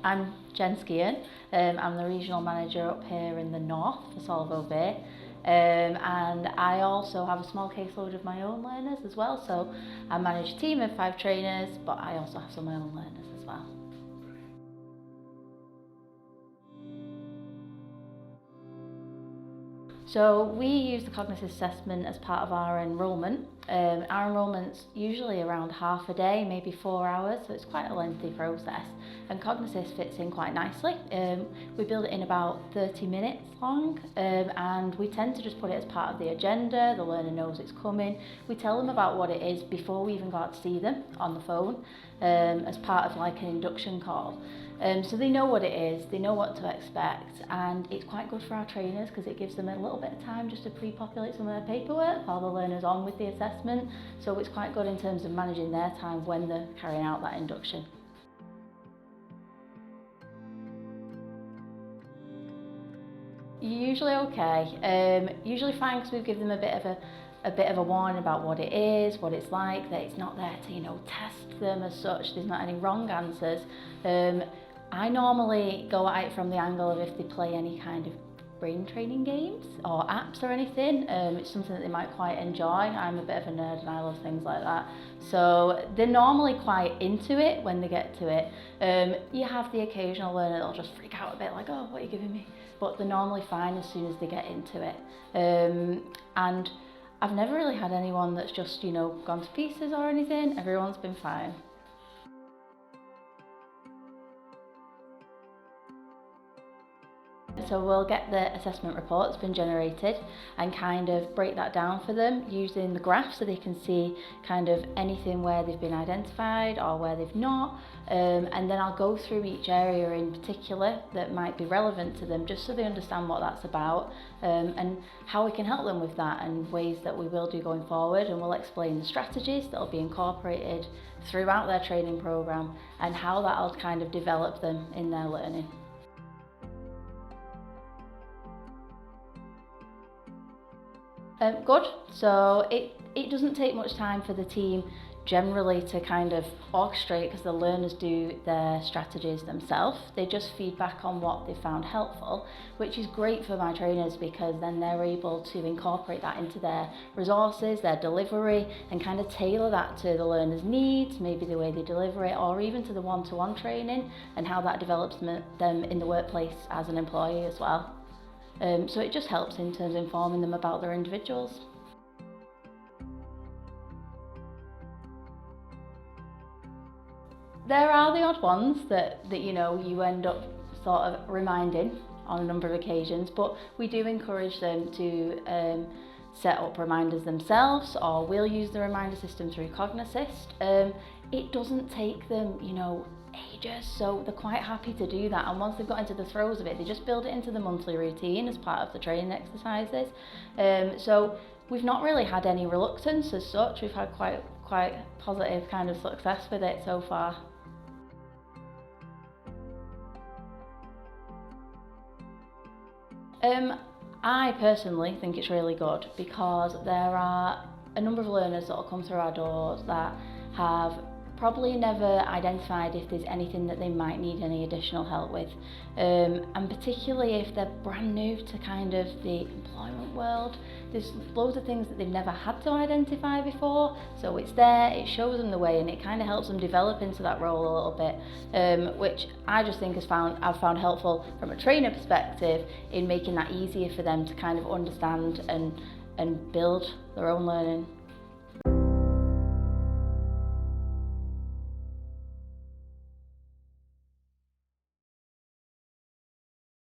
I'm Skehan. I'm the regional manager up here in the north for Solvo Vir. And I also have a small caseload of my own learners as well. So I manage a team of 5 trainers, but I also have some of my own learners as well. So we use the Cognassist assessment as part of our enrolment. Our enrolment's usually around half a day, maybe 4 hours, so it's quite a lengthy process. And Cognassist fits in quite nicely. We build it in about 30 minutes long, and we tend to just put it as part of the agenda. The learner knows it's coming. We tell them about what it is before we even go out to see them on the phone, as part of like an induction call. So they know what it is, they know what to expect, and it's quite good for our trainers because it gives them a little bit of time just to pre-populate some of their paperwork while the learner's on with the assessment. So it's quite good in terms of managing their time when they're carrying out that induction. Usually okay. Usually fine because we give them a bit of a warning about what it is, what it's like, that it's not there to, test them as such. There's not any wrong answers. I normally go at it from the angle of if they play any kind of brain training games or apps or anything. It's something that they might quite enjoy. I'm a bit of a nerd and I love things like that. So they're normally quite into it when they get to it. You have the occasional learner that'll just freak out a bit like, oh, what are you giving me? But they're normally fine as soon as they get into it. And I've never really had anyone that's just, gone to pieces or anything. Everyone's been fine. So we'll get the assessment report that's been generated and kind of break that down for them using the graph so they can see kind of anything where they've been identified or where they've not. And then I'll go through each area in particular that might be relevant to them just so they understand what that's about, and how we can help them with that and ways that we will do going forward. And we'll explain the strategies that will be incorporated throughout their training programme and how that'll kind of develop them in their learning. Good. So it doesn't take much time for the team generally to kind of orchestrate because the learners do their strategies themselves. They just feed back on what they found helpful, which is great for my trainers because then they're able to incorporate that into their resources, their delivery, and kind of tailor that to the learner's needs, maybe the way they deliver it, or even to the one-to-one training and how that develops them in the workplace as an employee as well. So it just helps in terms of informing them about their individuals. There are the odd ones that you end up sort of reminding on a number of occasions, but we do encourage them to set up reminders themselves, or we'll use the reminder system through Cognassist. It doesn't take them, ages, so they're quite happy to do that, and once they've got into the throes of it, they just build it into the monthly routine as part of the training exercises. So we've not really had any reluctance as such. We've had quite positive kind of success with it so far. I personally think it's really good because there are a number of learners that will come through our doors that have probably never identified if there's anything that they might need any additional help with, and particularly if they're brand new to kind of the employment world. There's loads of things that they've never had to identify before, so it's there, it shows them the way, and it kind of helps them develop into that role a little bit, which I just think I've found helpful from a trainer perspective in making that easier for them to kind of understand and build their own learning.